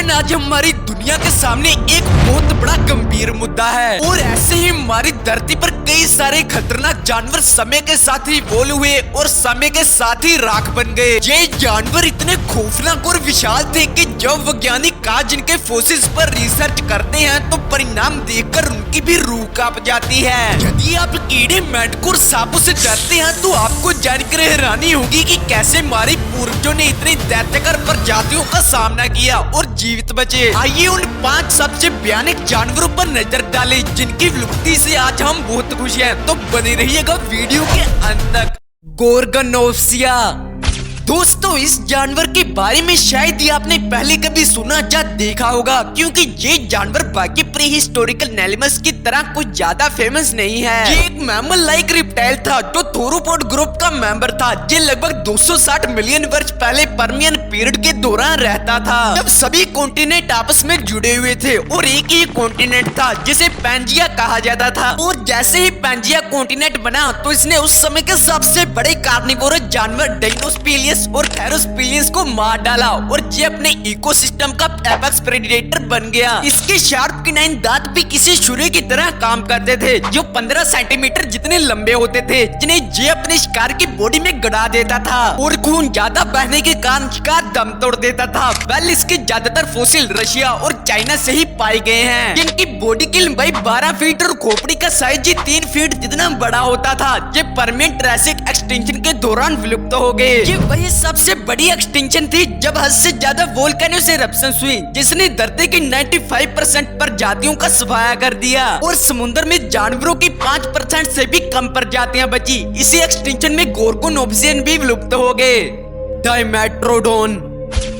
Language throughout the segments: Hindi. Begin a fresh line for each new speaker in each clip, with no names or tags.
लेकिन आज हमारी दुनिया के सामने एक बहुत बड़ा गंभीर मुद्दा है। और ऐसे ही हमारी धरती पर कई सारे खतरनाक जानवर समय के साथ ही इवॉल्व हुए और समय के साथ ही राख बन गए। ये जानवर इतने खौफनाक और विशाल थे कि जब वैज्ञानिक आज इनके फोसिल्स पर रिसर्च करते हैं तो परिणाम देखकर उनकी भी रूह कांप जाती है। यदि आप कीड़े, मेंढकों, सांपों से डरते हैं तो आपको जानकर हैरानी होगी कि कैसे हमारे पूर्वजों ने इतनी दैत्यकर प्रजातियों का सामना किया और जीवित बचे। आइए उन 5 सबसे भयानक जानवरों पर नजर डालें जिनकी विलुप्ति से आज हम बहुत खुश हैं। तो बने रहिएगा वीडियो के अंत तक। गोर्गोनोप्सिया। दोस्तों, इस जानवर के बारे में शायद ही आपने पहले कभी सुना या देखा होगा, क्योंकि ये जानवर बाकी प्री हिस्टोरिकल एनिमल्स की तरह कुछ ज्यादा फेमस नहीं है। ये एक मैमल लाइक रिप्टाइल था जो थोरोपोड ग्रुप का मेंबर था। ये लगभग 260 मिलियन वर्ष पहले पर्मियन पीरियड के दौरान रहता था, जब सभी कॉन्टिनेंट आपस में जुड़े हुए थे और एक ही कॉन्टिनेंट था जिसे पैंजिया कहा जाता था। और जैसे ही पैंजिया कॉन्टिनेंट बना तो इसने उस समय के सबसे बड़े कार्निवोरस जानवर डायनोस्पेलियस और थेरोस्पेलियंस को मार डाला और ये अपने इकोसिस्टम का एपेक्स प्रेडेटर बन गया। इसके शार्प किनाइन दांत भी किसी छुरी की तरह काम करते थे जो 15 सेंटीमीटर जितने लंबे होते थे, जिन्हें ये अपने शिकार की बॉडी में गड़ा देता था। और खून ज्यादा बहने के कारण शिकार दम तोड़ देता था। वेल, इसके ज्यादातर फोसिल रशिया और चाइना से ही पाए गए हैं। इनकी बॉडी की लंबाई 12 फीट और खोपड़ी का साइज 3 फीट जितना बड़ा होता था। ये परमानेंट ट्रायसिक एक्सटिंक्शन के दौरान विलुप्त हो गए। ये वही सबसे बड़ी एक्सटिंक्शन थी जब हद से ज्यादा वोल्केनोस इरप्शंस हुई, जिसने धरती की 95% प्रजातियों का सफाया कर दिया और समुद्र में जानवरों की 5% से भी कम प्रजातियां बची। इसी एक्सटिंक्शन में गोर्गोनोप्सियन भी विलुप्त हो गए। डायमेट्रोडोन।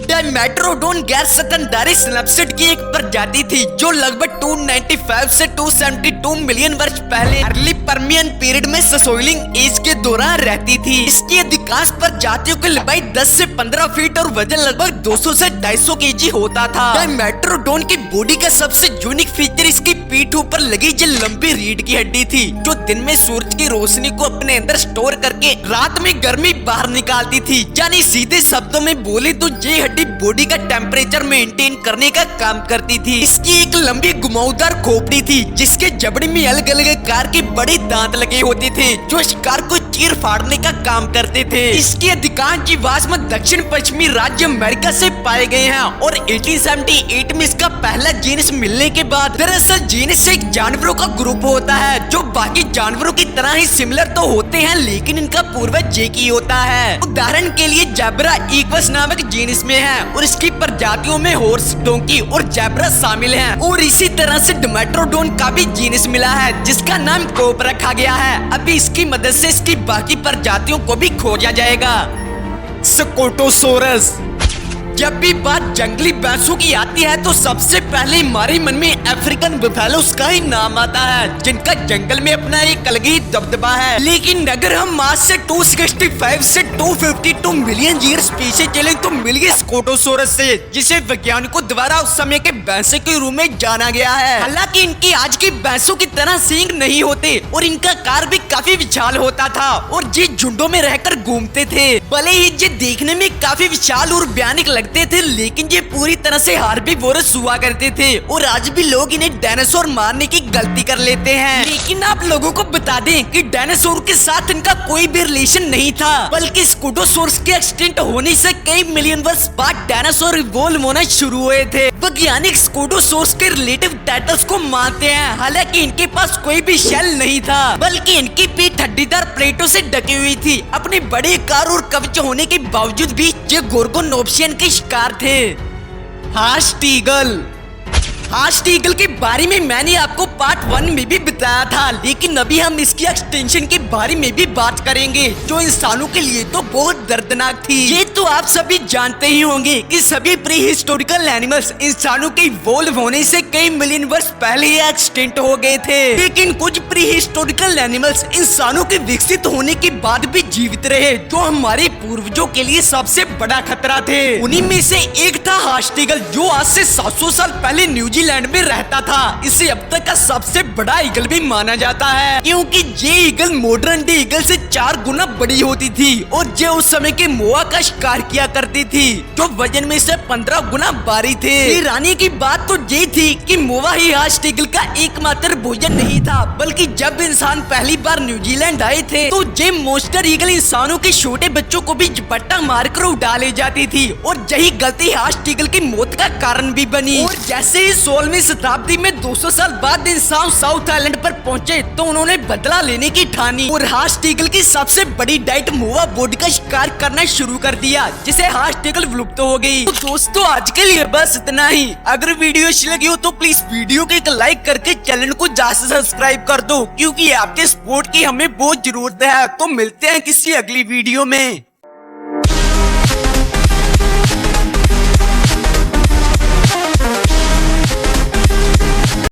डायमेट्रोडोन गैर स्तनधारी स्नैपसीड की एक प्रजाति थी जो लगभग 295 से 272 मिलियन वर्ष पहले अर्ली पर्मियन पीरियड में ससोइलिंग एज के दौरान रहती थी। इसकी अधिकांश प्रजातियों की लंबाई 10 से 15 फीट और वजन लगभग 200 से 250 केजी होता था। डायमेट्रोडोन की बॉडी का सबसे यूनिक फीचर इसकी पीठ ऊपर लगी जो लंबी रीढ़ की हड्डी थी, जो दिन में सूरज की रोशनी को अपने अंदर स्टोर करके रात में गर्मी बाहर निकालती थी। यानी सीधे शब्दों में बोले तो ये हड्डी बॉडी का टेम्परेचर मेंटेन करने का काम करती थी। इसकी एक लंबी घुमावदार खोपड़ी थी जिसके जबड़े में अलग अलग आकार के बड़े दांत लगे होते थे जो शिकार को चीर फाड़ने का काम करते थे। इसकी अधिकांश जीवाश्म दक्षिण पश्चिमी राज्य अमेरिका से पाए गए हैं और 1878 में इसका पहला जीनस मिलने के बाद दरअसल जीनस एक जानवरों का ग्रुप होता है जो बाकी जानवरों की तरह ही सिमिलर तो होते हैं, लेकिन इनका पूर्वज एक ही होता है। उदाहरण के लिए जेब्रा इक्वस नामक जीनस में है और इसकी प्रजातियों में हॉर्स, डोंकी और जेब्रा शामिल हैं। और इसी तरह से डायमेट्रोडोन का भी जीनस मिला है जिसका नाम कोप रखा गया है। अभी इसकी मदद से इसकी बाकी प्रजातियों को भी खोजा जाएगा। स्कोटोसोरस। जब भी बात जंगली भैंसों की आती है तो सबसे पहले हमारे मन में अफ्रीकन बुफेलोस का ही नाम आता है, जिनका जंगल में अपना एक अलग ही दबदबा है। लेकिन अगर हम आज से 265 से 252 मिलियन ईयर्स पीछे चलें तो मिल गए स्कोटोसोरस से, जिसे वैज्ञानिकों द्वारा उस समय के भैंसे के रूप में जाना गया है। हालांकि इनकी आज की भैंसों की तरह सींग नहीं होते और इनका आकार भी काफी विशाल होता था और ये झुंडों में रहकर घूमते थे। भले ही ये देखने में काफी विशाल और भयानक लगते थे, लेकिन ये पूरी तरह से हार्बीवोरस हुआ करते थे और आज भी लोग इन्हें डायनासोर मारने की गलती कर लेते हैं। लेकिन आप लोगों को बता दें कि डायनासोर के साथ इनका कोई भी रिलेशन नहीं था, बल्कि स्कूडोसोरस के एक्सटिंक्ट होने से कई मिलियन वर्ष बाद डायनासोर इवॉल्व होना शुरू हुए थे। वैज्ञानिक स्कूडोसोरस के रिलेटिव टाइटल्स को मानते हैं। हालांकि इनके पास कोई भी शेल नहीं था, बल्कि इनकी पीठ हड्डीदार प्लेटों से ढकी हुई थी। अपने बड़े आकार और कवच होने के बावजूद भी ये गोर्गोनोप्सियन के शिकार थे। हार्स्ड ईगल। हार्स्ड ईगल के बारे में मैंने आपको पार्ट 1 में भी बताया था, लेकिन अभी हम इसकी एक्सटेंशन के बारे में भी बात करेंगे जो इंसानों के लिए तो बहुत दर्दनाक थी। ये तो आप सभी जानते ही होंगे कि सभी प्री हिस्टोरिकल एनिमल्स इंसानों के इवॉल्व होने से कई मिलियन वर्ष पहले ही एक्सटिंक्ट हो गए थे, लेकिन कुछ प्री हिस्टोरिकल एनिमल्स इंसानों के विकसित होने के बाद भी जीवित रहे, जो हमारे पूर्वजों के लिए सबसे बड़ा खतरा थे। उन्हीं में से एक था हार्स्ड ईगल, जो आज से 700 साल पहले न्यूजीलैंड न्यूजीलैंड में रहता था। इसे अब तक का सबसे बड़ा ईगल भी माना जाता है, क्योंकि ये ईगल मॉडर्न डे ईगल से 4 गुना बड़ी होती थी और ये उस समय के मोआ का शिकार किया करती थी, जो वजन में से 15 गुना भारी थे। हैरानी की बात तो ये थी कि मोआ ही हास्ट ईगल का एकमात्र भोजन नहीं था, बल्कि जब इंसान पहली बार न्यूजीलैंड आए थे तो ये मोस्टर ईगल इंसानों के छोटे बच्चों को भी झपट्टा मारकर उड़ा ले जाती थी और यही गलती हास्ट ईगल की मौत का कारण भी बनी। और जैसे ही 16वीं शताब्दी में 200 साल बाद इंसान साउथ आइलैंड पर पहुंचे तो उन्होंने बदला लेने की ठानी और हास्ट ईगल की सबसे बड़ी डाइट मोआ बोर्ड का शिकार करना शुरू कर दिया, जिसे हास्ट ईगल विलुप्त हो गई। तो दोस्तों आज के लिए बस इतना ही। अगर वीडियो अच्छी लगी हो तो प्लीज वीडियो को एक लाइक करके चैनल को ज्यादा से सब्सक्राइब कर दो, क्योंकि आपके सपोर्ट की हमें बहुत जरूरत है। तो मिलते हैं किसी अगली वीडियो में।